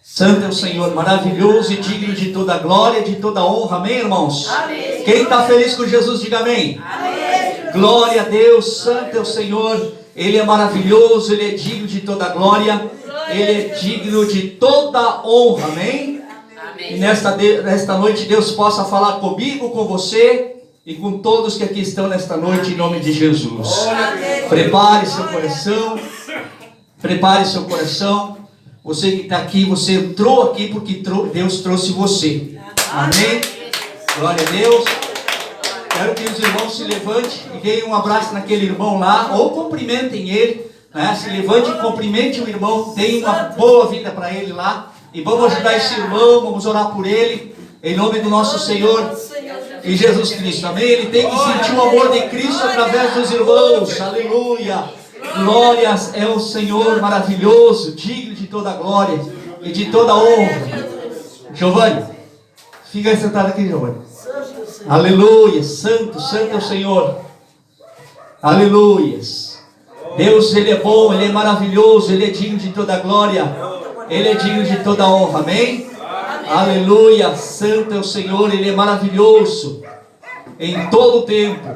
Santo é o Senhor, maravilhoso e digno de toda glória, de toda honra. Amém, irmãos? Amém. Quem está feliz com Jesus, diga amém. Amém. Glória a Deus, santo é o Senhor. Ele é maravilhoso, Ele é digno de toda glória, Ele é digno de toda honra. Amém? Amém. E nesta noite Deus possa falar comigo, com você e com todos que aqui estão nesta noite, em nome de Jesus. Amém. Prepare seu coração. Prepare seu coração. Você que está aqui, você entrou aqui porque Deus trouxe você. Amém? Glória a Deus. Quero que os irmãos se levantem e deem um abraço naquele irmão lá, ou cumprimentem ele, né? Se levante e cumprimente o irmão, deem uma boa vida para ele lá. E vamos ajudar esse irmão, vamos orar por ele, em nome do nosso Senhor e Jesus Cristo. Amém? Ele tem que sentir o amor de Cristo através dos irmãos. Aleluia. Glórias é o Senhor maravilhoso, digno de toda glória e de toda honra. Giovanni, fica sentado aqui, Giovanni. Aleluia, santo, santo é o Senhor. Aleluias. Deus, Ele é bom, Ele é maravilhoso, Ele é digno de toda glória, Ele é digno de toda honra. Amém? Aleluia, santo é o Senhor, Ele é maravilhoso em todo o tempo.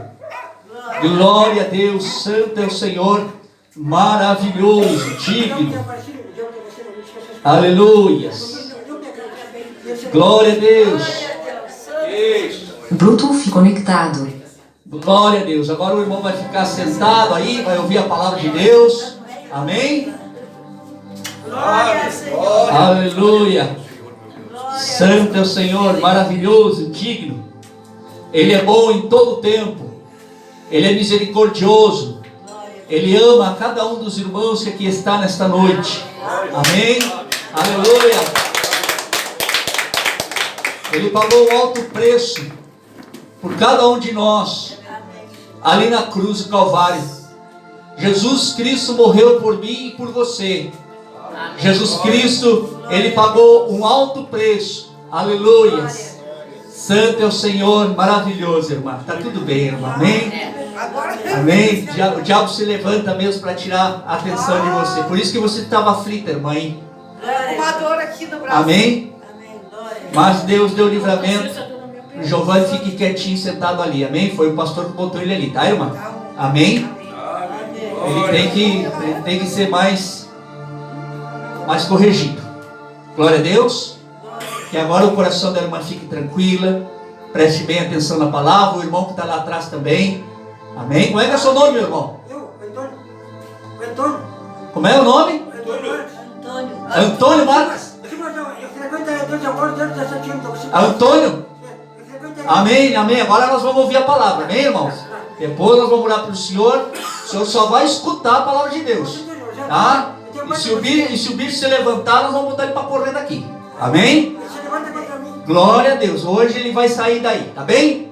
Glória a Deus, santo é o Senhor, maravilhoso, digno. Aleluias. Glória a Deus. Bluetooth conectado. Glória a Deus. Agora o irmão vai ficar sentado aí, vai ouvir a palavra de Deus. Amém? Aleluia. Santo é o Senhor, maravilhoso, digno. Ele é bom em todo o tempo. Ele é misericordioso. Ele ama a cada um dos irmãos que aqui está nesta noite. Amém? Aleluia. Ele pagou um alto preço por cada um de nós, ali na cruz do Calvário. Jesus Cristo morreu por mim e por você. Jesus Cristo, Ele pagou um alto preço. Aleluia. Santo é o Senhor, maravilhoso, irmã. Está tudo bem, irmã. Amém? Amém? O diabo se levanta mesmo para tirar a atenção de você. Por isso que você estava aflita, irmã, hein? Uma dor aqui no braço. Amém? Mas Deus deu livramento. O Giovanni fique quietinho sentado ali. Amém? Foi o pastor que botou ele ali, tá, irmã? Amém? Ele tem que ser mais corrigido. Glória a Deus. Que agora o coração da irmã fique tranquila. Preste bem atenção na palavra. O irmão que está lá atrás também. Amém? Como é que é o seu nome, meu irmão? Antônio. Como é o nome? Antônio Marcos? Antônio? Amém, amém. Agora nós vamos ouvir a palavra, amém, irmãos? Depois nós vamos orar para o senhor só vai escutar a palavra de Deus, tá? E se o bicho se levantar, nós vamos botar ele para correr daqui, amém? Glória a Deus. Hoje ele vai sair daí, tá bem?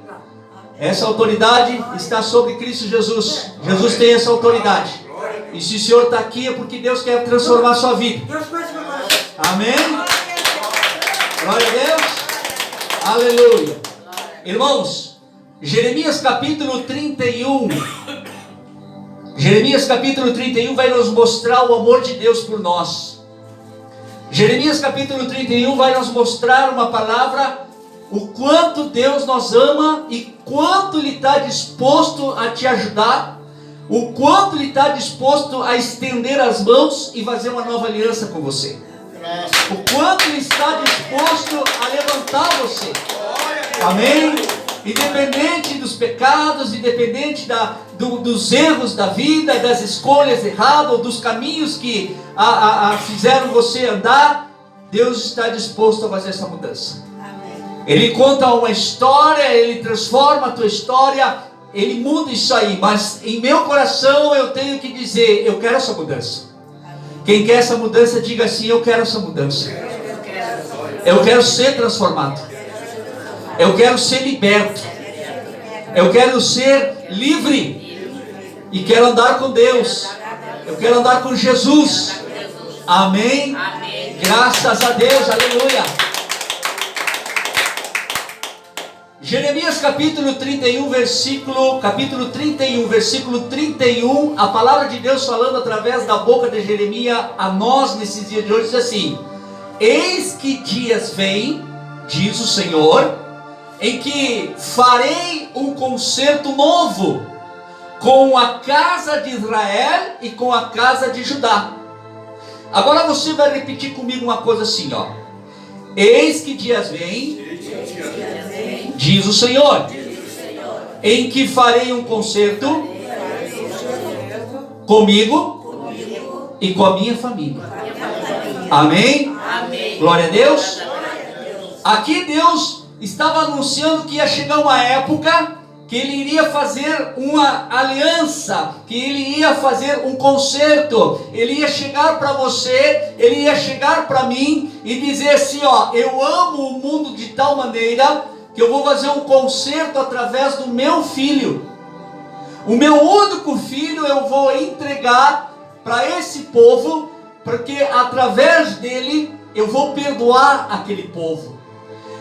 Essa autoridade está sobre Cristo Jesus. Jesus tem essa autoridade. E se o senhor está aqui é porque Deus quer transformar a sua vida. Amém? Glória a Deus. Aleluia. Irmãos, Jeremias capítulo 31. Jeremias capítulo 31 vai nos mostrar o amor de Deus por nós. Jeremias capítulo 31 vai nos mostrar uma palavra, o quanto Deus nos ama e quanto Ele está disposto a te ajudar, o quanto Ele está disposto a estender as mãos e fazer uma nova aliança com você. O quanto Ele está disposto a levantar você. Amém? Independente dos pecados, independente dos erros da vida, das escolhas erradas, dos caminhos que fizeram você andar, Deus está disposto a fazer essa mudança. Ele conta uma história, Ele transforma a tua história, Ele muda isso aí. Mas em meu coração eu tenho que dizer, eu quero essa mudança. Quem quer essa mudança, diga assim, eu quero essa mudança. Eu quero ser transformado. Eu quero ser liberto. Eu quero ser livre. E quero andar com Deus. Eu quero andar com Jesus. Amém? Graças a Deus, aleluia. Jeremias capítulo 31, versículo 31, a palavra de Deus falando através da boca de Jeremias a nós nesses dias de hoje diz assim: eis que dias vêm, diz o Senhor, em que farei um concerto novo com a casa de Israel e com a casa de Judá. Agora você vai repetir comigo uma coisa assim, ó. Eis que dias vêm, diz o Senhor, em que farei um concerto comigo e com a minha família. Amém? Glória a Deus. Aqui Deus estava anunciando que ia chegar uma época que Ele iria fazer uma aliança, que Ele ia fazer um concerto. Ele ia chegar para você, Ele ia chegar para mim e dizer assim, ó, eu amo o mundo de tal maneira que eu vou fazer um concerto através do meu filho. O meu único filho eu vou entregar para esse povo, porque através dele eu vou perdoar aquele povo.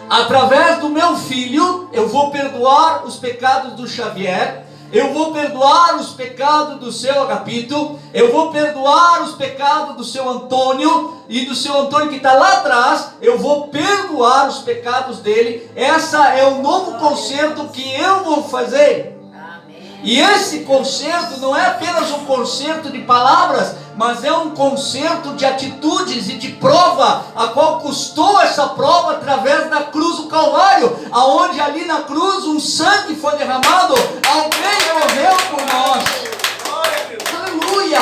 Através do meu filho, eu vou perdoar os pecados do Xavier, eu vou perdoar os pecados do seu Agapito, eu vou perdoar os pecados do seu Antônio, e do seu Antônio que está lá atrás, eu vou perdoar os pecados dele. Essa é o novo concerto que eu vou fazer. E esse concerto não é apenas um concerto de palavras, mas é um concerto de atitudes e de prova, a qual custou essa prova através da cruz do Calvário, aonde ali na cruz um sangue foi derramado, alguém morreu por nós. Aleluia!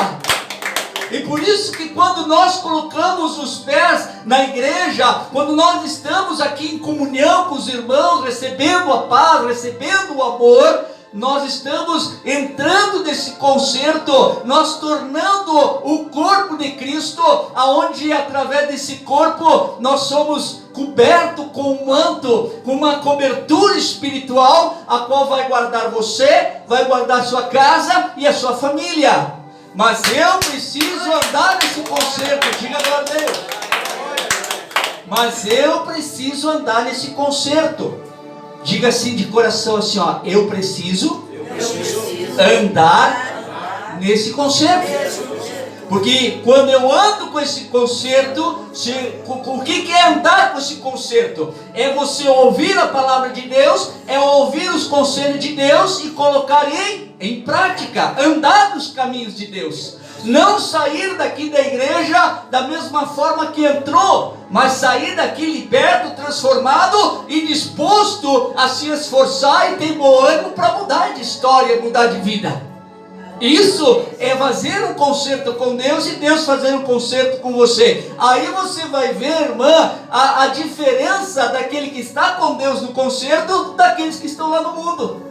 E por isso que quando nós colocamos os pés na igreja, quando nós estamos aqui em comunhão com os irmãos, recebendo a paz, recebendo o amor, nós estamos entrando nesse concerto, nós tornando o corpo de Cristo, aonde através desse corpo nós somos cobertos com um manto, com uma cobertura espiritual, a qual vai guardar você, vai guardar sua casa e a sua família. Mas eu preciso andar nesse concerto, diga glória a Deus. Mas eu preciso andar nesse concerto. Diga assim de coração assim, ó, eu preciso andar nesse concerto. Porque quando eu ando com esse concerto, o que é andar com esse concerto? É você ouvir a palavra de Deus, é ouvir os conselhos de Deus e colocar em prática, andar nos caminhos de Deus. Não sair daqui da igreja da mesma forma que entrou, mas sair daqui liberto, transformado e disposto a se esforçar e ter bom ânimo para mudar de história, mudar de vida. Isso é fazer um concerto com Deus e Deus fazer um concerto com você. Aí você vai ver, irmã, a diferença daquele que está com Deus no concerto daqueles que estão lá no mundo.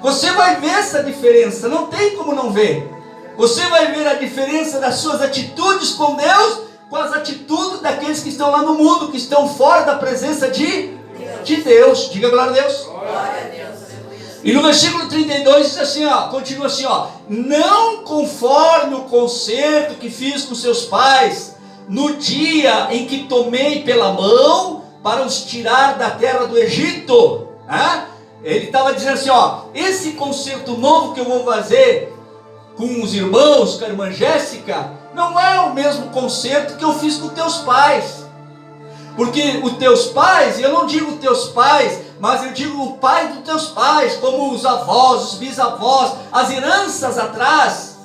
Você vai ver essa diferença, não tem como não ver. Você vai ver a diferença das suas atitudes com Deus com as atitudes daqueles que estão lá no mundo, que estão fora da presença de Deus. Diga glória a Deus. Glória a Deus. E no versículo 32 diz assim, ó, continua assim, ó: não conforme o concerto que fiz com seus pais no dia em que tomei pela mão para os tirar da terra do Egito. Ele estava dizendo assim, ó, esse concerto novo que eu vou fazer com os irmãos, com a irmã Jéssica, não é o mesmo concerto que eu fiz com teus pais. Porque os teus pais, eu não digo teus pais, mas eu digo o pai dos teus pais, como os avós, os bisavós, as heranças atrás.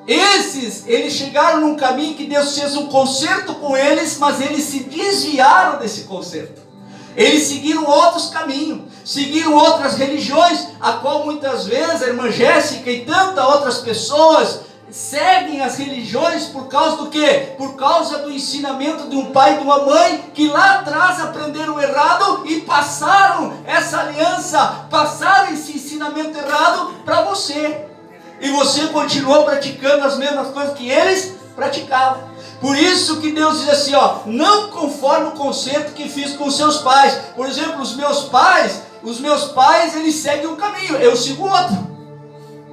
Eles chegaram num caminho que Deus fez um concerto com eles, mas eles se desviaram desse concerto. Eles seguiram outros caminhos, seguiram outras religiões, a qual muitas vezes a irmã Jéssica e tantas outras pessoas seguem as religiões por causa do quê? Por causa do ensinamento de um pai e de uma mãe que lá atrás aprenderam errado e passaram essa aliança, passaram esse ensinamento errado para você. E você continuou praticando as mesmas coisas que eles praticavam. Por isso que Deus diz assim, ó, não conforme o concerto que fiz com os seus pais. Por exemplo, os meus pais, eles seguem um caminho, eu sigo outro.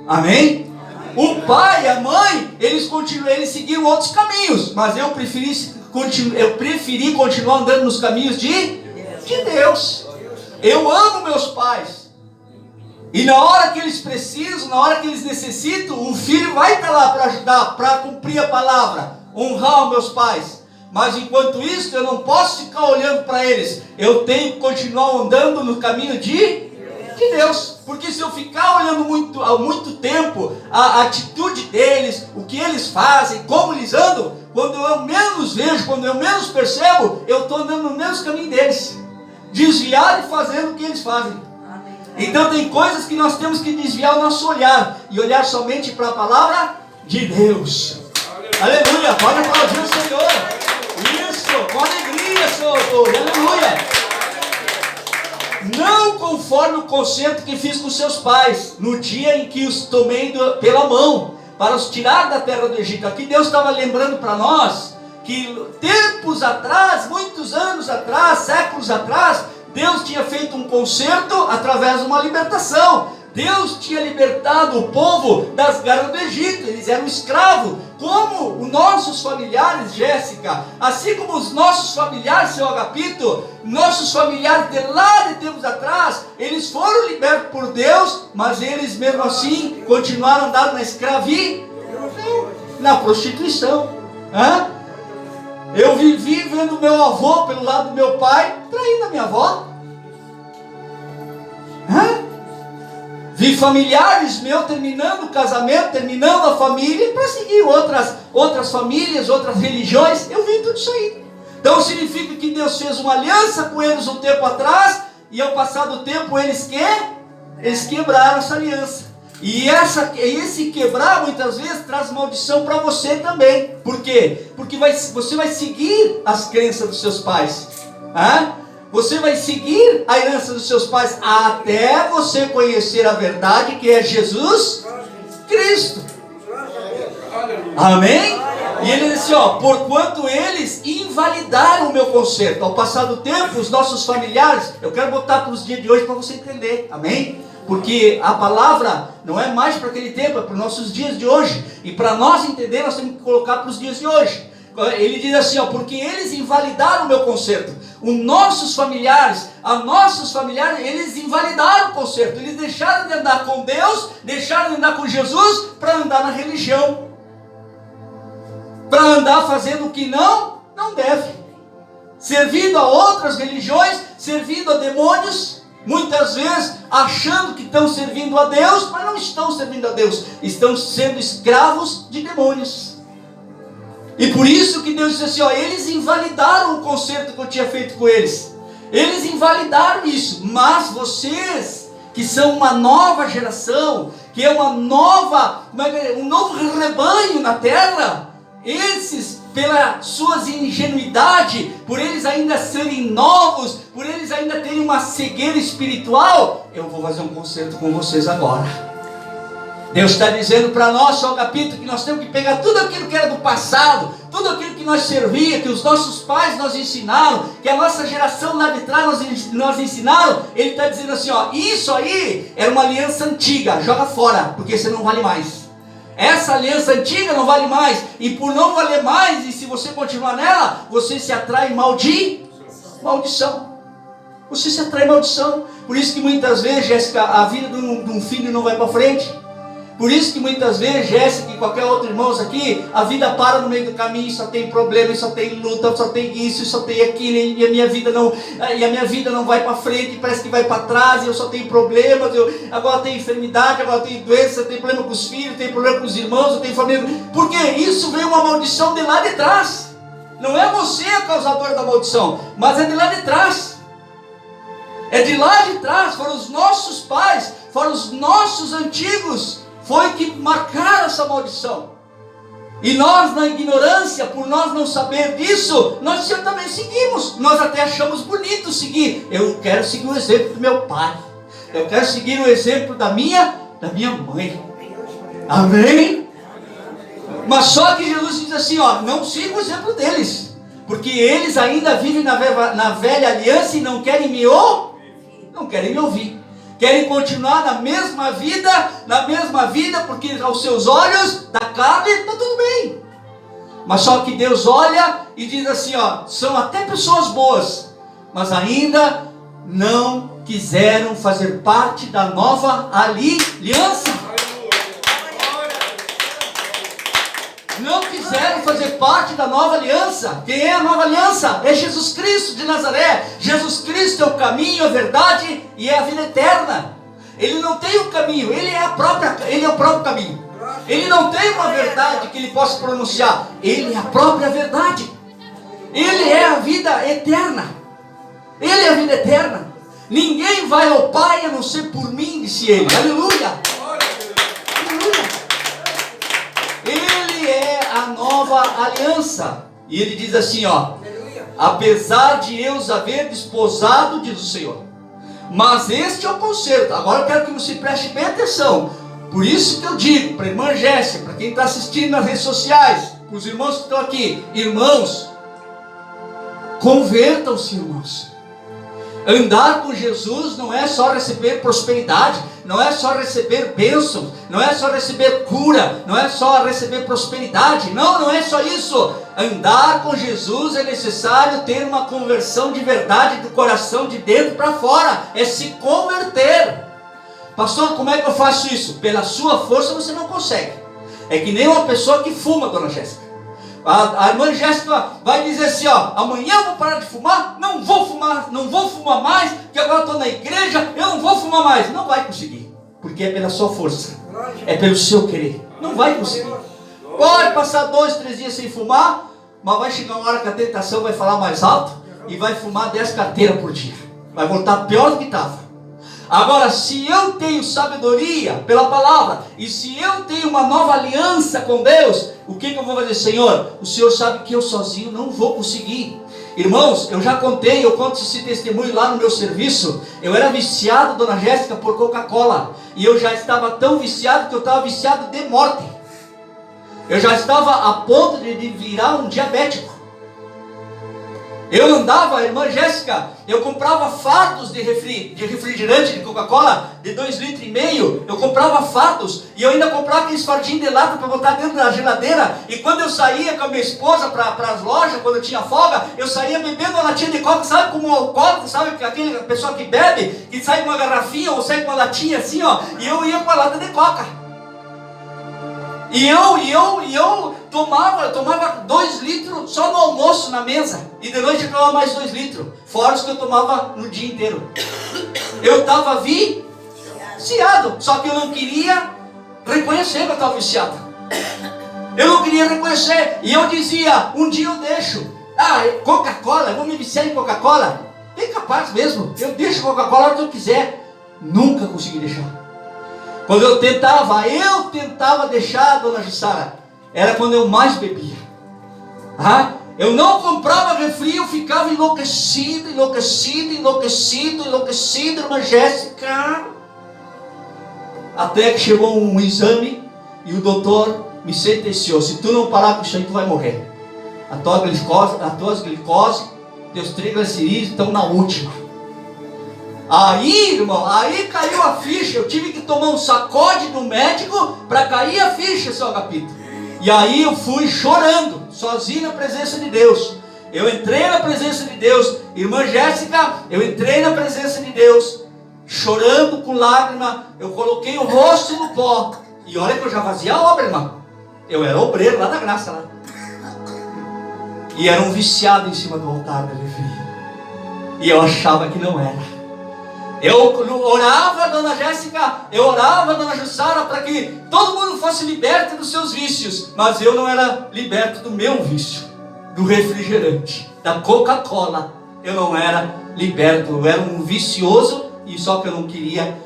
Amém? O pai e a mãe, eles seguiram outros caminhos, mas eu preferi continuar andando nos caminhos de Deus. Eu amo meus pais. E na hora que eles precisam, na hora que eles necessitam, o filho vai estar lá para ajudar, para cumprir a palavra, honrar os meus pais. Mas enquanto isso, eu não posso ficar olhando para eles. Eu tenho que continuar andando no caminho de Deus. Porque se eu ficar olhando há muito tempo a atitude deles, o que eles fazem, como eles andam, quando eu menos vejo, quando eu menos percebo, eu estou andando no mesmo caminho deles, desviado e fazendo o que eles fazem. Então tem coisas que nós temos que desviar o nosso olhar e olhar somente para a palavra de Deus. Aleluia, pode aplaudir o Senhor. Isso, com alegria, Senhor. Aleluia. Não conforme o concerto que fiz com seus pais, no dia em que os tomei pela mão, para os tirar da terra do Egito. Aqui Deus estava lembrando para nós, que tempos atrás, muitos anos atrás, séculos atrás, Deus tinha feito um concerto através de uma libertação. Deus tinha libertado o povo das garras do Egito. Eles eram escravos. Como os nossos familiares, Jéssica, assim como os nossos familiares, seu Agapito, nossos familiares de lá de tempos atrás, eles foram libertos por Deus, mas eles mesmo assim continuaram andando na escravidão, na prostituição. Eu vivi vendo meu avô pelo lado do meu pai traindo a minha avó. Vi familiares meus terminando o casamento, terminando a família para seguir outras famílias, outras religiões. Eu vi tudo isso aí. Então significa que Deus fez uma aliança com eles um tempo atrás, e ao passar do tempo eles quebraram essa aliança. E esse quebrar muitas vezes traz maldição para você também. Por quê? Porque você vai seguir as crenças dos seus pais. Você vai seguir a herança dos seus pais até você conhecer a verdade, que é Jesus Cristo. Amém? E ele diz assim, porquanto eles invalidaram o meu concerto. Ao passar do tempo, os nossos familiares, eu quero botar para os dias de hoje para você entender. Amém? Porque a palavra não é mais para aquele tempo, é para os nossos dias de hoje. E para nós entender, nós temos que colocar para os dias de hoje. Ele diz assim, porque eles invalidaram o meu concerto. Os nossos familiares, eles invalidaram o concerto. Eles deixaram de andar com Deus, deixaram de andar com Jesus para andar na religião, para andar fazendo o que não deve, servindo a outras religiões, servindo a demônios, muitas vezes achando que estão servindo a Deus, mas não estão servindo a Deus, estão sendo escravos de demônios. E por isso que Deus disse assim, eles invalidaram o concerto que eu tinha feito com eles. Eles invalidaram isso. Mas vocês, que são uma nova geração, que é um novo rebanho na terra, esses, pela sua ingenuidade, por eles ainda serem novos, por eles ainda terem uma cegueira espiritual, eu vou fazer um concerto com vocês agora. Deus está dizendo para nós, São Agapito, que nós temos que pegar tudo aquilo que era do passado, tudo aquilo que nós servia, que os nossos pais nos ensinaram, que a nossa geração lá de trás nos ensinaram. Ele está dizendo assim, isso aí era uma aliança antiga, joga fora, porque você não vale mais. Essa aliança antiga não vale mais, e por não valer mais, e se você continuar nela, você se atrai maldição. Você se atrai maldição. Por isso que muitas vezes, Jéssica, a vida de um filho não vai para frente. Por isso que muitas vezes, Jéssica e qualquer outro irmão aqui, a vida para no meio do caminho, só tem problema, só tem luta, só tem isso, só tem aquilo, e a minha vida não vai para frente, parece que vai para trás, e eu só tenho problemas, agora tenho enfermidade, agora tenho doença, eu tenho problema com os filhos, tenho problema com os irmãos, eu tenho família. Porque isso veio uma maldição de lá de trás. Não é você o causador da maldição, mas é de lá de trás. É de lá de trás, foram os nossos pais, foram os nossos antigos, foi que marcaram essa maldição. E nós, na ignorância, por nós não saber disso, nós também seguimos. Nós até achamos bonito seguir. Eu quero seguir o exemplo do meu pai. Eu quero seguir o exemplo da minha mãe. Amém? Mas só que Jesus diz assim, não siga o exemplo deles. Porque eles ainda vivem na velha aliança e não querem me ouvir. Querem continuar na mesma vida, porque aos seus olhos, da carne, está tudo bem. Mas só que Deus olha e diz assim, são até pessoas boas, mas ainda não quiseram fazer parte da nova aliança. Não quiseram fazer parte da nova aliança. Quem é a nova aliança? É Jesus Cristo de Nazaré. Jesus Cristo é o caminho, a verdade e é a vida eterna. Ele não tem um caminho, ele é o próprio caminho. Ele não tem uma verdade que ele possa pronunciar. Ele é a própria verdade. Ele é a vida eterna. Ele é a vida eterna. Ninguém vai ao Pai a não ser por mim, disse ele. Aleluia. Aleluia. Ele é a nova aliança. E ele diz assim, ó: apesar de eu os haver desposado, diz o Senhor, mas este é o conserto. Agora eu quero que você preste bem atenção. Por isso que eu digo para a irmã Jéssica, para quem está assistindo nas redes sociais, para os irmãos que estão aqui: irmãos, convertam-se, irmãos. Andar com Jesus não é só receber prosperidade, não é só receber bênçãos, não é só receber cura, não é só receber prosperidade. Não é só isso. Andar com Jesus é necessário ter uma conversão de verdade do coração de dentro para fora. É se converter. Pastor, como é que eu faço isso? Pela sua força você não consegue. É que nem uma pessoa que fuma, dona Jéssica. A irmã Jéssica vai dizer assim, ó: amanhã eu vou parar de fumar, não vou fumar mais, porque agora eu estou na igreja, eu não vou fumar mais. Não vai conseguir, porque é pela sua força, é pelo seu querer. Não vai conseguir. Pode passar 2, 3 dias sem fumar, mas vai chegar uma hora que a tentação vai falar mais alto e vai fumar 10 carteiras por dia. Vai voltar pior do que estava. Agora, se eu tenho sabedoria pela palavra, e se eu tenho uma nova aliança com Deus, o que eu vou fazer? Senhor, o Senhor sabe que eu sozinho não vou conseguir. Irmãos, eu já contei, eu conto esse testemunho lá no meu serviço. Eu era viciado, dona Jéssica, por Coca-Cola. E eu já estava tão viciado que eu estava viciado de morte. Eu já estava a ponto de virar um diabético. Eu andava, irmã Jéssica, eu comprava fardos de refrigerante de Coca-Cola, de 2,5 litros, eu comprava fardos, e eu ainda comprava aqueles fardinhos de lata para botar dentro da geladeira, e quando eu saía com a minha esposa para as lojas, quando eu tinha folga, eu saía bebendo uma latinha de coca, sabe como um alcoólico, sabe aquele pessoa que bebe, que sai com uma garrafinha, ou sai com uma latinha assim, ó, e eu ia com a lata de coca. E eu tomava 2 litros só no almoço na mesa. E de noite eu tomava mais 2 litros. Fora os que eu tomava no dia inteiro. Eu estava viciado. Só que eu não queria reconhecer que eu estava viciado. Eu não queria reconhecer. E eu dizia, um dia eu deixo. Coca-Cola, eu vou me viciar em Coca-Cola. Bem capaz mesmo. Eu deixo Coca-Cola a hora que eu quiser. Nunca consegui deixar. Quando eu tentava deixar, dona Jussara, era quando eu mais bebia. Eu não comprava refri, eu ficava enlouquecido, irmã Jéssica. Até que chegou um exame e o doutor me sentenciou: se tu não parar com isso aí, tu vai morrer. A tua glicose, teus triglicerídeos estão na última. Aí, irmão, aí caiu a ficha. Eu tive que tomar um sacode do médico para cair a ficha, seu Agapito. E aí eu fui chorando, sozinho na presença de Deus. Eu entrei na presença de Deus, irmã Jéssica, eu entrei na presença de Deus, chorando com lágrima. Eu coloquei o rosto no pó. E olha que eu já fazia a obra, irmão. Eu era obreiro lá da graça, lá. E era um viciado em cima do altar da Levi. E eu achava que não era. Eu orava, dona Jéssica, eu orava, dona Jussara, para que todo mundo fosse liberto dos seus vícios. Mas eu não era liberto do meu vício, do refrigerante, da Coca-Cola. Eu não era liberto, eu era um vicioso, e só que eu não queria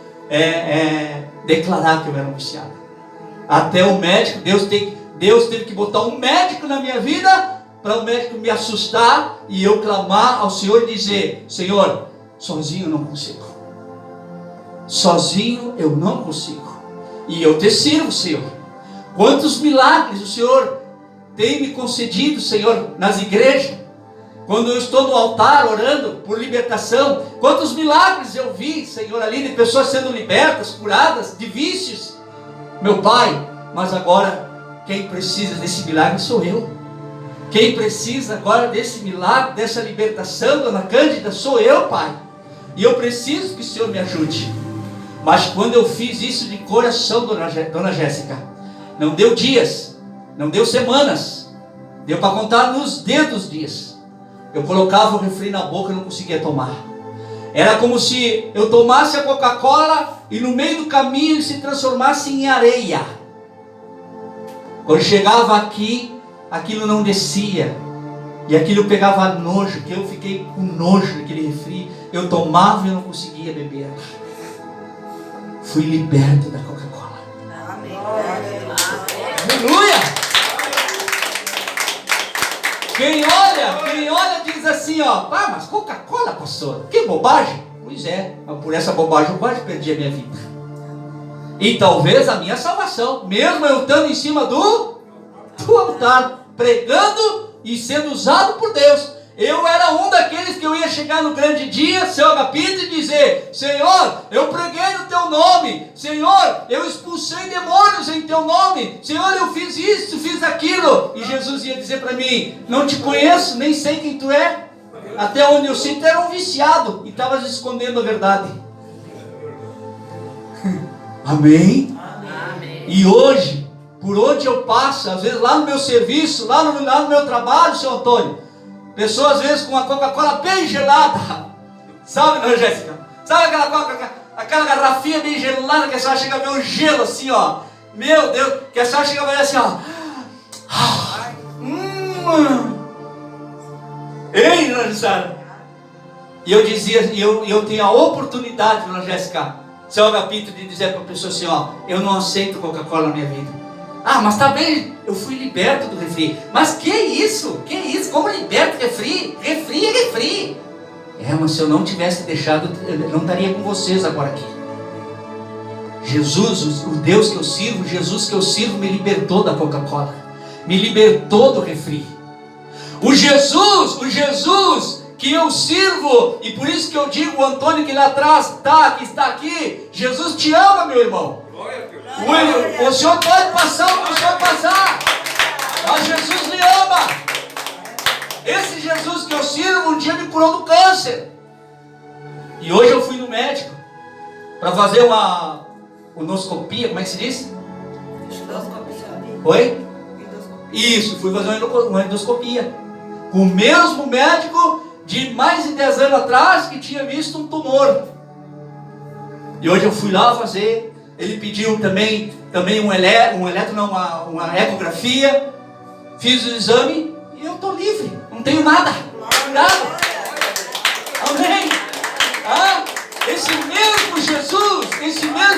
declarar que eu era um viciado. Até o médico, Deus teve que botar um médico na minha vida, para o médico me assustar, e eu clamar ao Senhor e dizer: Senhor, sozinho eu não consigo. Sozinho eu não consigo. E eu te sirvo, Senhor. Quantos milagres o Senhor tem me concedido, Senhor, nas igrejas. Quando eu estou no altar orando por libertação, quantos milagres eu vi, Senhor, ali de pessoas sendo libertas, curadas de vícios. Meu Pai, mas agora quem precisa desse milagre sou eu. Quem precisa agora desse milagre, dessa libertação, dona Cândida, sou eu, Pai. E eu preciso que o Senhor me ajude. Mas quando eu fiz isso de coração, dona Jéssica, não deu dias, não deu semanas, deu para contar nos dedos dias. Eu colocava o refri na boca e não conseguia tomar. Era como se eu tomasse a Coca-Cola e no meio do caminho ele se transformasse em areia. Quando chegava aqui, aquilo não descia. E aquilo pegava nojo, que eu fiquei com nojo daquele refri. Eu tomava e eu não conseguia beber. Fui liberto da Coca-Cola. Amém. Aleluia! Quem olha diz assim, ó, ah, mas Coca-Cola, pastor, que bobagem. Pois é, mas por essa bobagem eu quase perdi a minha vida. E talvez a minha salvação, mesmo eu estando em cima do altar, pregando e sendo usado por Deus. Eu era um daqueles que eu ia chegar no grande dia, seu Agapito, e dizer: Senhor, eu preguei no teu nome. Senhor, eu expulsei demônios em teu nome. Senhor, eu fiz isso, fiz aquilo. E Jesus ia dizer para mim: não te conheço, nem sei quem tu é. Até onde eu sinto era um viciado e estavas escondendo a verdade. Amém? Amém. E hoje, por onde eu passo, às vezes lá no meu serviço, lá no meu trabalho, seu Antônio, pessoas às vezes com uma Coca-Cola bem gelada, sabe, não, Jéssica? Sabe aquela garrafinha bem gelada que a senhora chega a ver um gelo assim, ó, meu Deus, que a senhora chega a ver assim, ó, ei, dona Jéssica. E eu dizia, eu tenho a oportunidade, dona Jéssica, seu Agapito, de dizer para a pessoa assim, ó, eu não aceito Coca-Cola na minha vida. Ah, mas tá bem, eu fui liberto do refri. Mas que isso? Que isso? Como liberto refri? Refri é refri. É, mas se eu não tivesse deixado, eu não estaria com vocês agora aqui. Jesus, o Deus que eu sirvo, Jesus que eu sirvo, me libertou da Coca-Cola. Me libertou do refri. O Jesus que eu sirvo, e por isso que eu digo, o Antônio que lá atrás que está aqui, Jesus te ama, meu irmão. O senhor pode passar o que o senhor passar, mas Jesus lhe ama. Esse Jesus que eu sirvo um dia me curou do câncer. E hoje eu fui no médico para fazer uma endoscopia, como é que se diz? Oi? Isso, fui fazer uma endoscopia com o mesmo médico de mais de 10 anos atrás que tinha visto um tumor. E hoje eu fui lá fazer. Ele pediu também uma ecografia. Fiz o exame e eu estou livre. Não tenho nada. Nada. Amém. Esse mesmo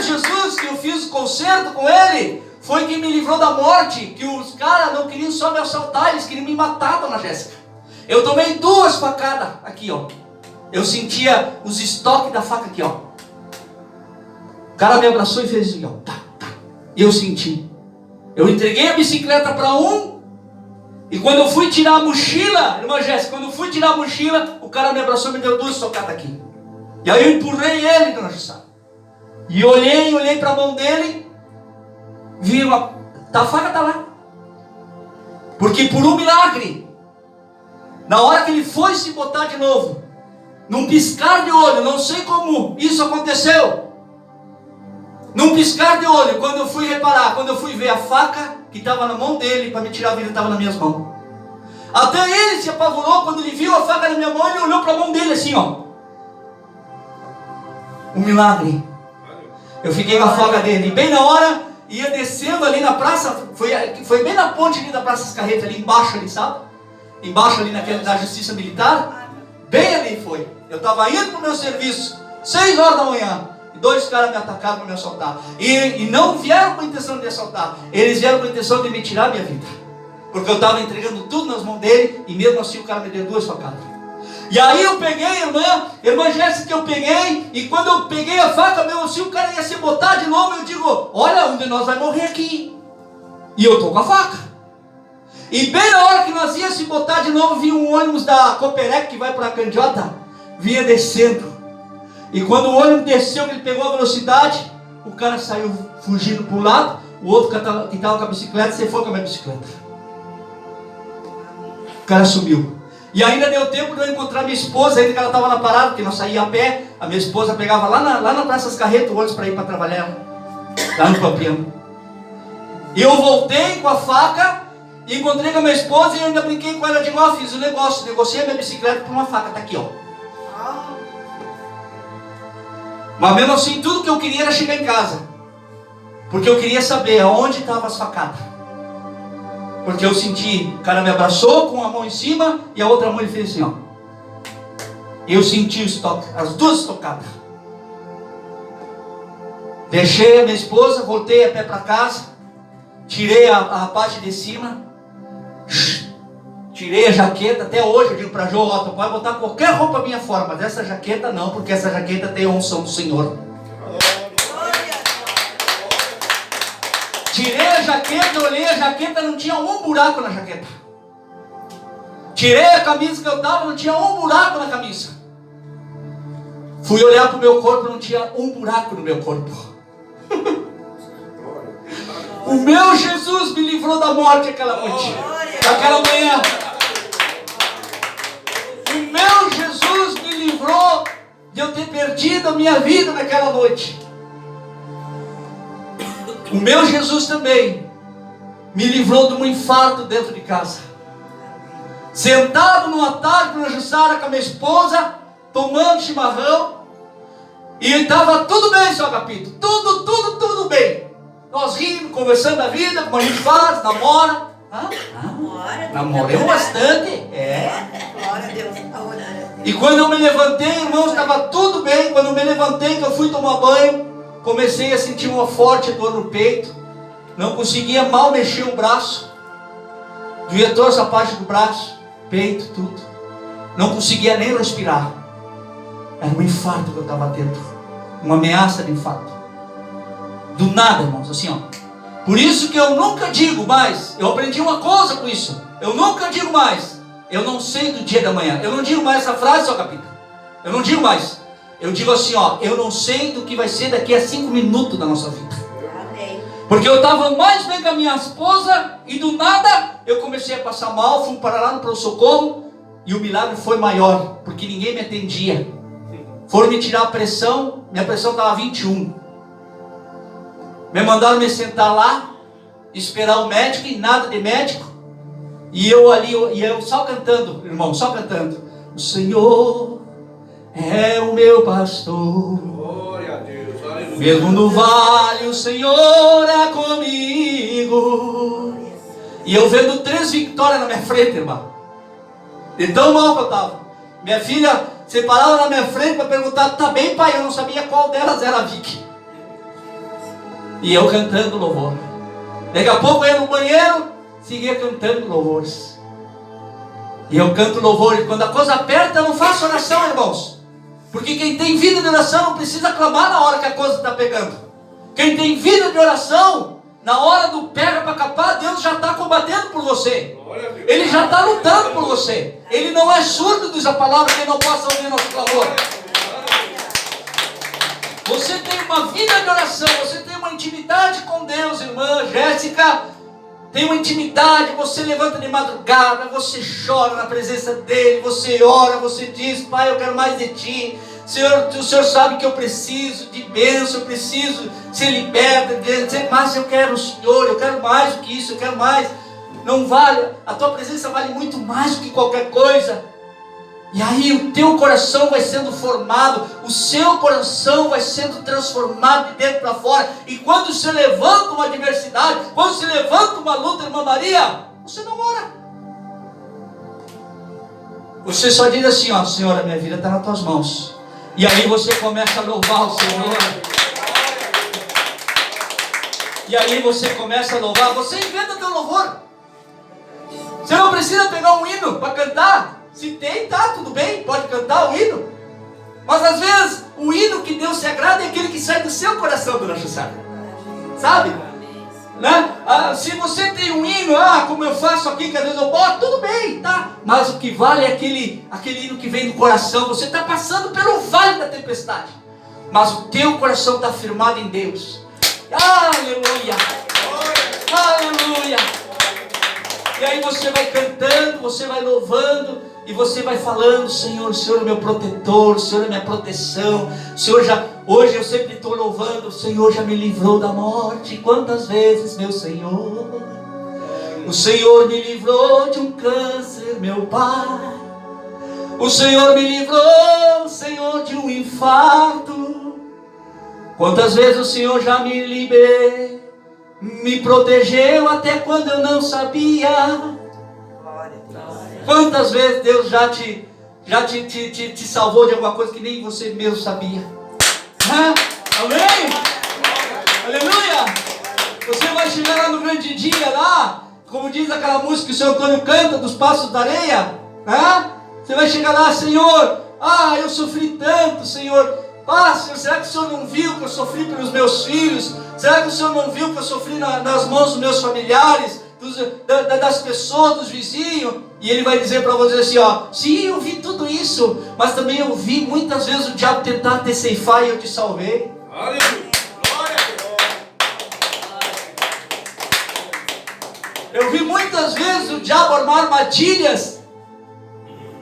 Jesus que eu fiz o concerto com ele, foi quem me livrou da morte. Que os caras não queriam só me assaltar, eles queriam me matar, dona Jéssica. Eu tomei 2 facadas aqui, ó. Eu sentia os estoques da faca aqui, ó. O cara me abraçou e fez assim, ó. E eu senti. Eu entreguei a bicicleta para um. E quando eu fui tirar a mochila, irmã Jéssica, quando eu fui tirar a mochila, o cara me abraçou e me deu 2 socadas aqui. E aí eu empurrei ele, dona Jéssica. E olhei para a mão dele. Vi a faca está lá. Porque por um milagre, na hora que ele foi se botar de novo, num piscar de olho, não sei como isso aconteceu. Num piscar de olho, quando eu fui reparar, quando eu fui ver a faca que estava na mão dele, para me tirar a vida, estava nas minhas mãos. Até ele se apavorou quando ele viu a faca na minha mão, ele olhou para a mão dele assim, ó. Um milagre. Eu fiquei com a faca dele, e bem na hora, ia descendo ali na praça, foi bem na ponte ali da Praça das Carretas, ali embaixo ali, sabe? Embaixo ali da Justiça Militar, bem ali foi. Eu estava indo para o meu serviço, 6 horas da manhã, e 2 caras me atacaram para me assaltar. E não vieram com a intenção de assaltar, eles vieram com a intenção de me tirar a minha vida. Porque eu estava entregando tudo nas mãos dele, e mesmo assim o cara me deu 2 facadas. E aí eu peguei, irmã Jéssica, eu peguei, e quando eu peguei a faca, meu, se o cara ia se botar de novo, eu digo, olha, um de nós vai morrer aqui. E eu estou com a faca. E bem na hora que nós ia se botar de novo, vinha um ônibus da Coperec que vai para a Candiota, vinha descendo. E quando o ônibus desceu, ele pegou a velocidade, o cara saiu fugindo para o lado, o outro que estava com a bicicleta, você foi com a minha bicicleta. O cara sumiu. E ainda deu tempo de eu encontrar minha esposa, ainda que ela estava na parada, porque nós saíamos a pé. A minha esposa pegava lá na Praça das Carretas o ônibus para ir para trabalhar, lá no Pampiano. E eu voltei com a faca, e encontrei com a minha esposa e eu ainda brinquei com ela. Digo, ó, fiz o negócio, negociei a minha bicicleta por uma faca, tá aqui, ó. Mas mesmo assim, tudo que eu queria era chegar em casa, porque eu queria saber aonde estavam as facadas. Porque eu senti, o cara me abraçou com a mão em cima e a outra mão ele fez assim, ó. Eu senti as duas tocadas. Deixei a minha esposa, voltei a pé para casa, tirei a parte de cima, tirei a jaqueta. Até hoje eu digo para João, ó, tu pode botar qualquer roupa minha fora, mas essa jaqueta não, porque essa jaqueta tem a unção do Senhor. Tirei a jaqueta, olhei a jaqueta, não tinha um buraco na jaqueta. Tirei a camisa que eu estava, não tinha um buraco na camisa. Fui olhar para o meu corpo, não tinha um buraco no meu corpo. O meu Jesus me livrou da morte aquela noite, aquela manhã. O meu Jesus me livrou de eu ter perdido a minha vida naquela noite. O meu Jesus também me livrou de um infarto dentro de casa. Sentado numa tarde na Jussara com a minha esposa, tomando chimarrão, e estava tudo bem, seu Agapito, tudo bem. Nós rindo, conversando a vida, como a gente faz, namora. Namoramos bastante. Glória a Deus. E quando eu me levantei, irmãos, estava tudo bem. Quando eu me levantei, que eu fui tomar banho, comecei a sentir uma forte dor no peito. Não conseguia mal mexer o braço. Doía toda essa parte do braço, peito, tudo. Não conseguia nem respirar. Era um infarto que eu estava tendo. Uma ameaça de infarto. Do nada, irmãos, assim, ó. Por isso que eu nunca digo mais. Eu aprendi uma coisa com isso. Eu nunca digo mais. Eu não sei do dia da manhã. Eu não digo mais essa frase, seu capítulo. Eu não digo mais. Eu digo assim, ó. Eu não sei do que vai ser daqui a 5 minutos da nossa vida. Porque eu estava mais bem com a minha esposa e do nada eu comecei a passar mal. Fui para lá no pronto-socorro e o milagre foi maior, porque ninguém me atendia. Foram me tirar a pressão. Minha pressão estava 21. Me mandaram me sentar lá, esperar o médico, e nada de médico. E eu ali, e eu só cantando, irmão, só cantando. O Senhor é o meu pastor. Glória a Deus, aleluia. Mesmo no vale o Senhor é comigo. E eu vendo 3 vitórias na minha frente, irmão. De tão mal que eu estava. Minha filha se parava na minha frente para perguntar, tá bem, pai? Eu não sabia qual delas era a Vicky. E eu cantando louvor. Daqui a pouco eu ia no banheiro, seguia cantando louvores. E eu canto louvor. E quando a coisa aperta, eu não faço oração, irmãos. Porque quem tem vida de oração não precisa clamar na hora que a coisa está pegando. Quem tem vida de oração, na hora do pega para capar, Deus já está combatendo por você. Ele já está lutando por você. Ele não é surdo, diz a palavra, que não possa ouvir nosso clamor. Você tem uma vida de oração, você tem uma intimidade com Deus, irmã Jéssica. Tem uma intimidade, você levanta de madrugada, você chora na presença dele, você ora, você diz, pai, eu quero mais de ti. Senhor, o Senhor sabe que eu preciso de bênção, eu preciso ser liberta, mas eu quero o Senhor, eu quero mais do que isso, eu quero mais. Não vale, a tua presença vale muito mais do que qualquer coisa. E aí o teu coração vai sendo formado, o seu coração vai sendo transformado de dentro para fora. E quando se levanta uma adversidade, quando se levanta uma luta, irmã Maria, você não ora. Você só diz assim, ó, Senhor, a minha vida está nas tuas mãos. E aí você começa a louvar o Senhor. E aí você começa a louvar, você inventa teu louvor. Você não precisa pegar um hino para cantar. Se tem, tá, tudo bem, pode cantar o hino. Mas às vezes, o hino que Deus se agrada é aquele que sai do seu coração, dona Jussara. Sabe? Né? Se você tem um hino, como eu faço aqui, que às vezes eu boto, tudo bem, tá? Mas o que vale é aquele hino que vem do coração. Você está passando pelo vale da tempestade, mas o teu coração está firmado em Deus. Aleluia! Aleluia! E aí você vai cantando, você vai louvando, e você vai falando: Senhor, o Senhor é meu protetor, o Senhor é minha proteção, o Senhor já, hoje eu sempre estou louvando, o Senhor já me livrou da morte. Quantas vezes, meu Senhor, o Senhor me livrou de um câncer, meu Pai. O Senhor me livrou, Senhor, de um infarto. Quantas vezes o Senhor já me liberou, me protegeu até quando eu não sabia. Quantas vezes Deus já te salvou de alguma coisa que nem você mesmo sabia. Amém? Aleluia! Você vai chegar lá no grande dia, lá, como diz aquela música que o Senhor Antônio canta, dos Passos da Areia. Você vai chegar lá: Senhor, eu sofri tanto, Senhor. Senhor, será que o Senhor não viu que eu sofri pelos meus filhos? Será que o Senhor não viu que eu sofri nas mãos dos meus familiares, das pessoas, dos vizinhos? E Ele vai dizer para você assim: sim, eu vi tudo isso, mas também eu vi muitas vezes o diabo tentar te ceifar e eu te salvei. Aleluia. Eu vi muitas vezes o diabo armar armadilhas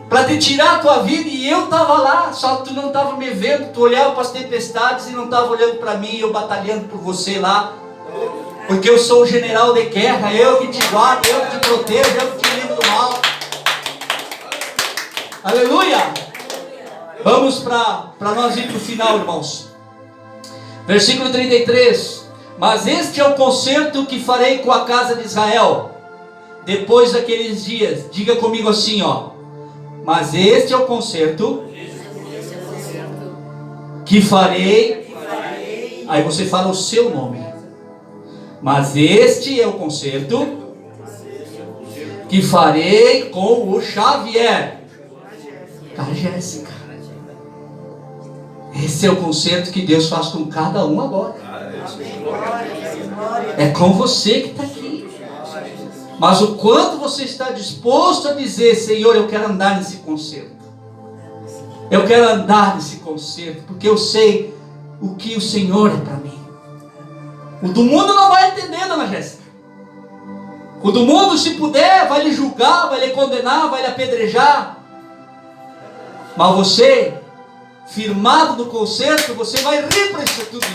para te tirar a tua vida, e eu estava lá, só que tu não estava me vendo. Tu olhava para as tempestades e não estava olhando para mim, eu batalhando por você lá, porque eu sou o general de guerra, eu que te guardo, eu que te protejo, eu que te livro do mal. Aleluia! Vamos para nós ir para o final, irmãos. Versículo 33. Mas este é o concerto que farei com a casa de Israel depois daqueles dias. Diga comigo assim, mas este é o concerto que farei. Aí você fala o seu nome. Mas este é o concerto que farei com o Xavier, com a Jéssica. Esse é o concerto que Deus faz com cada um agora. É com você que está aqui. Mas o quanto você está disposto a dizer: Senhor, eu quero andar nesse concerto. Eu quero andar nesse concerto, porque eu sei o que o Senhor é para mim. O do mundo não vai entender, dona Jéssica. O do mundo, se puder, vai lhe julgar, vai lhe condenar, vai lhe apedrejar. Mas você, firmado no concerto, você vai rir para isso tudo.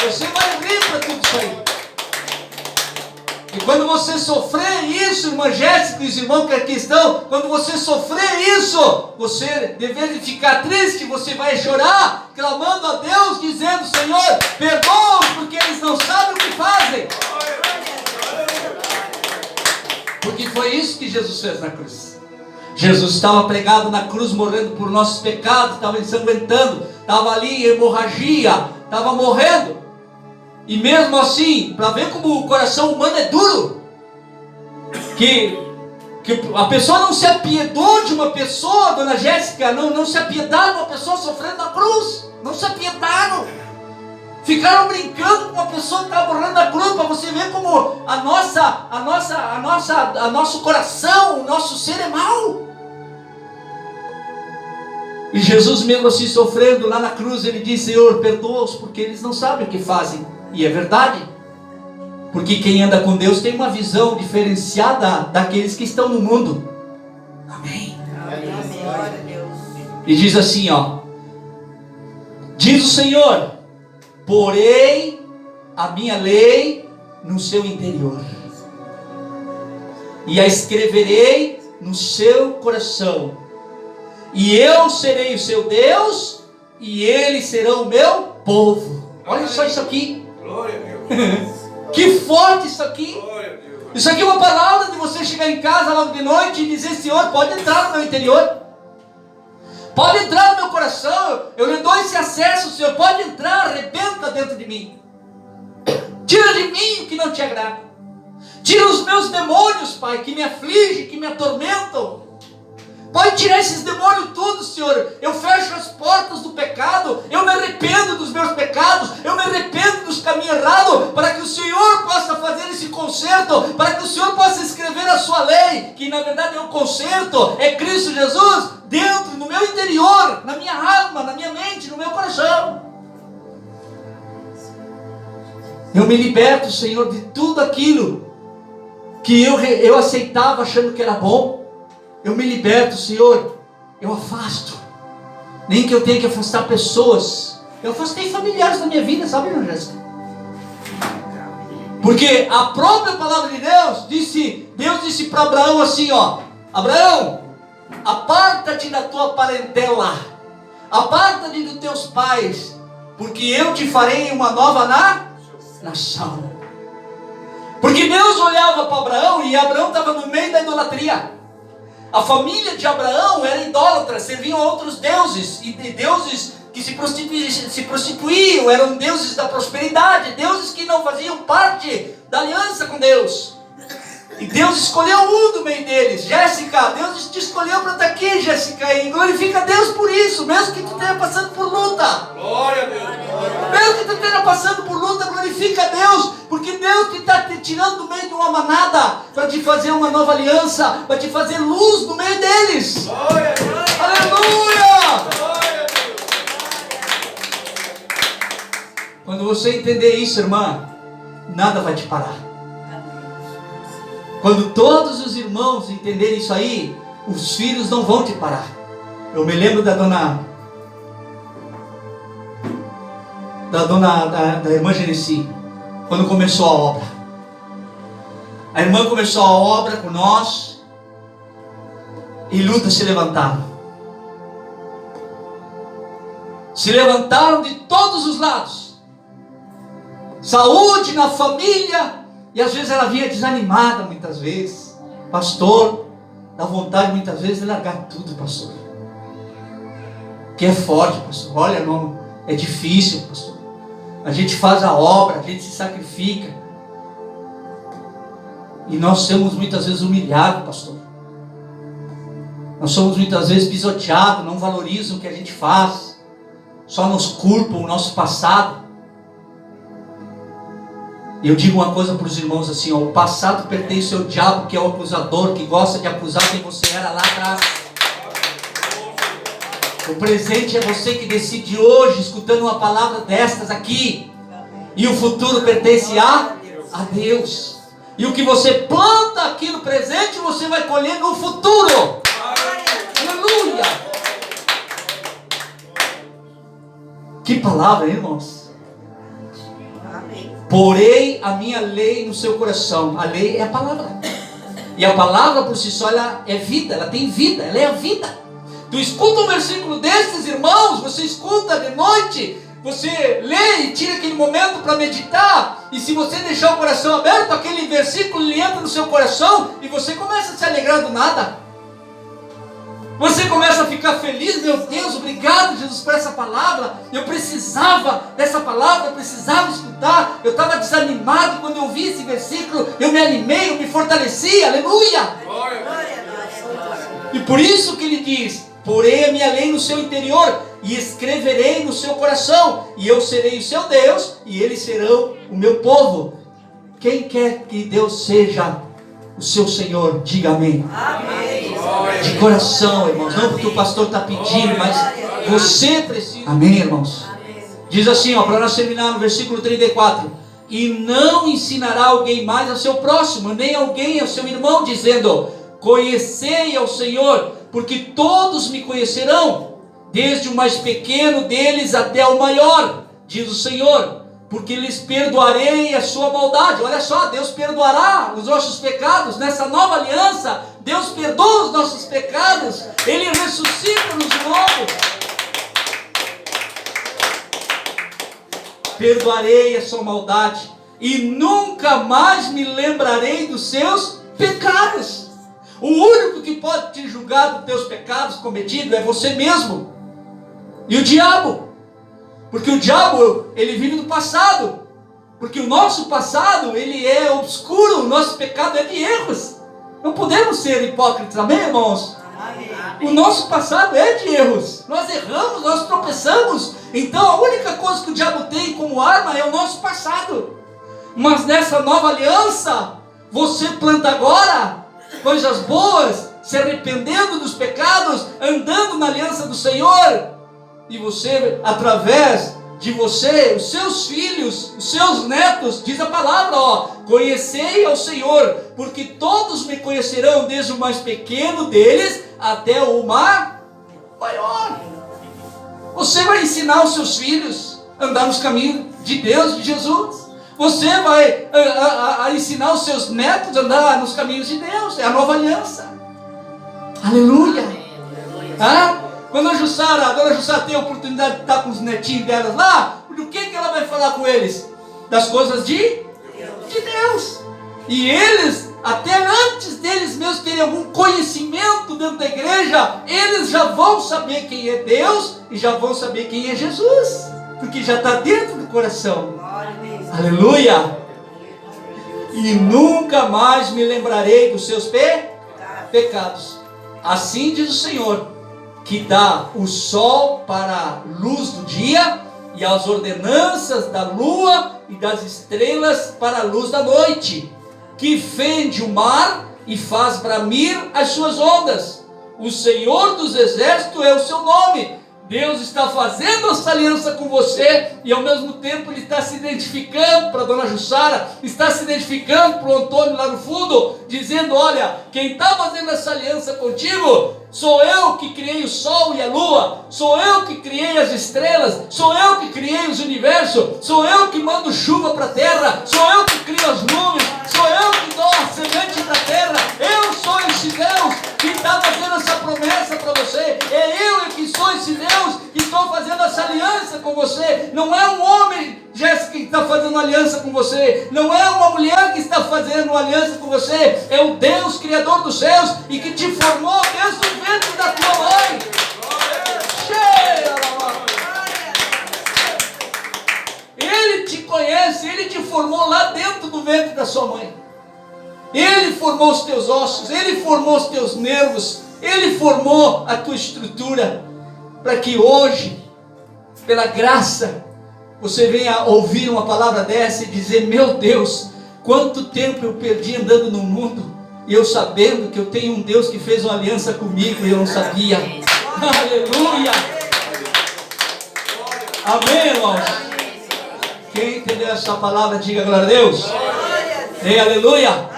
Você vai rir para tudo isso aí. E quando você sofrer isso, irmã Jéssica e os irmãos que aqui estão, quando você sofrer isso, você, de vez de ficar triste, você vai chorar, clamando a Deus, dizendo: Senhor, perdoa-os, porque eles não sabem o que fazem. Porque foi isso que Jesus fez na cruz. Jesus estava pregado na cruz, morrendo por nossos pecados, estava ensanguentando, estava ali em hemorragia, estava morrendo. E mesmo assim, para ver como o coração humano é duro, que a pessoa não se apiedou de uma pessoa, dona Jéssica, não se apiedaram de uma pessoa sofrendo na cruz, não se apiedaram, ficaram brincando com uma pessoa que estava morrendo na cruz, para você ver como nosso coração, o nosso ser é mau. E Jesus, mesmo assim sofrendo lá na cruz, Ele disse: Senhor, perdoa-os, porque eles não sabem o que fazem. E é verdade, porque quem anda com Deus tem uma visão diferenciada daqueles que estão no mundo. Amém. E diz assim, diz o Senhor: porei a minha lei no seu interior, e a escreverei no seu coração, e eu serei o seu Deus, e eles serão o meu povo. Olha só isso aqui. Glória a Deus. Que forte isso aqui. Glória a Deus. Isso aqui é uma palavra de você chegar em casa logo de noite e dizer: Senhor, pode entrar no meu interior, pode entrar no meu coração, eu lhe dou esse acesso, Senhor, pode entrar, arrebenta dentro de mim, tira de mim o que não te agrada, tira os meus demônios, Pai, que me afligem, que me atormentam. Pode tirar esses demônios tudo, Senhor. Eu fecho as portas do pecado, eu me arrependo dos meus pecados, eu me arrependo dos caminhos errados, para que o Senhor possa fazer esse conserto, para que o Senhor possa escrever a sua lei, que na verdade é um conserto, é Cristo Jesus, dentro, no meu interior, na minha alma, na minha mente, no meu coração. Eu me liberto, Senhor, de tudo aquilo que eu aceitava achando que era bom, eu me liberto, Senhor, eu afasto. Nem que eu tenha que afastar pessoas. Eu afastei familiares da minha vida, sabe, irmã Jéssica? Porque a própria palavra de Deus disse para Abraão assim, ó: Abraão, aparta-te da tua parentela, aparta-te dos teus pais, porque eu te farei uma nova nação. Porque Deus olhava para Abraão, e Abraão estava no meio da idolatria. A família de Abraão era idólatra, serviam a outros deuses, e deuses que se prostituíam, eram deuses da prosperidade, deuses que não faziam parte da aliança com Deus. E Deus escolheu um do meio deles. Jéssica, Deus te escolheu para estar aqui, Jéssica, e glorifica a Deus por isso, mesmo que tu esteja passando por luta. Glória a Deus. Mesmo que tu esteja passando por luta, glorifica a Deus, porque Deus te está te tirando do meio de uma manada para te fazer uma nova aliança, para te fazer luz no meio deles. Glória a Deus. Aleluia! Glória a Deus. Quando você entender isso, irmã, nada vai te parar. Quando todos os irmãos entenderem isso aí, os filhos não vão te parar. Eu me lembro da irmã Genesi, quando começou a obra. A irmã começou a obra com nós, e lutas se levantaram. Se levantaram de todos os lados. Saúde na família. E às vezes ela vinha desanimada, muitas vezes. Pastor, dá vontade muitas vezes de largar tudo, pastor. Que é forte, pastor. Olha, não, é difícil, pastor. A gente faz a obra, a gente se sacrifica. E nós somos muitas vezes humilhados, pastor. Nós somos muitas vezes pisoteados, não valorizam o que a gente faz. Só nos culpam o nosso passado. E eu digo uma coisa para os irmãos assim, ó: o passado pertence ao diabo, que é o acusador, que gosta de acusar quem você era lá atrás. O presente é você que decide hoje, escutando uma palavra destas aqui. E o futuro pertence a Deus. E o que você planta aqui no presente, você vai colher no futuro. Aleluia! Que palavra, hein, irmãos? Porei a minha lei no seu coração. A lei é a palavra. E a palavra por si só, ela é vida, ela tem vida, ela é a vida. Tu escuta um versículo desses, irmãos, você escuta de noite, você lê e tira aquele momento para meditar, e se você deixar o coração aberto, aquele versículo ele entra no seu coração, e você começa a se alegrar do nada. Você começa a ficar feliz. Meu Deus, obrigado, Jesus, por essa palavra. Eu precisava dessa palavra, eu precisava escutar. Eu estava desanimado quando eu vi esse versículo. Eu me animei, eu me fortaleci. Aleluia! E por isso que ele diz: porei a minha lei no seu interior e escreverei no seu coração, e eu serei o seu Deus e eles serão o meu povo. Quem quer que Deus seja o seu Senhor, diga amém. Amém. De coração, irmãos, não porque o pastor está pedindo, mas você precisa. Amém, irmãos? Diz assim, ó, para nós terminar no versículo 34: e não ensinará alguém mais ao seu próximo, nem alguém ao seu irmão, dizendo: conhecei ao Senhor, porque todos me conhecerão, desde o mais pequeno deles até o maior, diz o Senhor, porque lhes perdoarei a sua maldade. Olha só, Deus perdoará os nossos pecados. Nessa nova aliança, Deus perdoa os nossos pecados, Ele ressuscita-nos de novo. Perdoarei a sua maldade e nunca mais me lembrarei dos seus pecados. O único que pode te julgar dos teus pecados cometidos é você mesmo e o diabo. Porque o diabo, ele vive do passado. Porque o nosso passado, ele é obscuro. O nosso pecado é de erros. Não podemos ser hipócritas, amém, irmãos? Amém. O nosso passado é de erros. Nós erramos, nós tropeçamos. Então a única coisa que o diabo tem como arma é o nosso passado. Mas nessa nova aliança, você planta agora coisas boas, se arrependendo dos pecados, andando na aliança do Senhor. E você, através de você, os seus filhos, os seus netos, diz a palavra, conhecei ao Senhor, porque todos me conhecerão, desde o mais pequeno deles até o maior. Você vai ensinar os seus filhos a andar nos caminhos de Deus, de Jesus. Você vai ensinar os seus netos a andar nos caminhos de Deus. É a nova aliança. Aleluia. Quando a dona Jussara tem a oportunidade de estar com os netinhos delas lá, do que ela vai falar com eles? Das coisas de Deus. E eles, até antes deles mesmos terem algum conhecimento dentro da igreja, eles já vão saber quem é Deus e já vão saber quem é Jesus, porque já está dentro do coração. Aleluia. E nunca mais me lembrarei dos seus pecados. Assim diz o Senhor, que dá o sol para a luz do dia e as ordenanças da lua e das estrelas para a luz da noite, que fende o mar e faz bramir as suas ondas. O Senhor dos exércitos é o seu nome. Deus está fazendo essa aliança com você e ao mesmo tempo Ele está se identificando para a dona Jussara, está se identificando para o Antônio lá no fundo, dizendo: olha, quem está fazendo essa aliança contigo sou eu que criei o sol e a lua, sou eu que criei as estrelas, sou eu que criei os universos, sou eu que mando chuva para a terra, sou eu que crio as nuvens, sou eu que dou a semente para a terra. Eu sou esse Deus que está fazendo essa promessa para você. É eu que sou esse Deus que estou fazendo essa aliança com você. Não é um homem, Jéssica, que está fazendo aliança com você. Não é uma mulher que está fazendo aliança com você. É o Deus Criador dos céus e que te formou desde o ventre da tua mãe. Ele te conhece, Ele te formou lá dentro do ventre da sua mãe. Ele formou os teus ossos, Ele formou os teus nervos, Ele formou a tua estrutura, para que hoje, pela graça, você venha ouvir uma palavra dessa e dizer: meu Deus, quanto tempo eu perdi andando no mundo, e eu sabendo que eu tenho um Deus que fez uma aliança comigo e eu não sabia. Aleluia! Amém, irmãos? Quem entendeu essa palavra, diga glória a Deus. Ei, aleluia!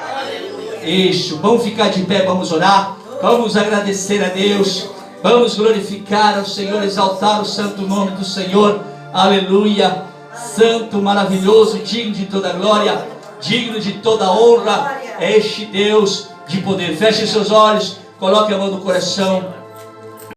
Isso, vamos ficar de pé, vamos orar, vamos agradecer a Deus, vamos glorificar ao Senhor, exaltar o santo nome do Senhor. Aleluia! Santo, maravilhoso, digno de toda glória, digno de toda honra, este Deus de poder. Feche seus olhos, coloque a mão no coração.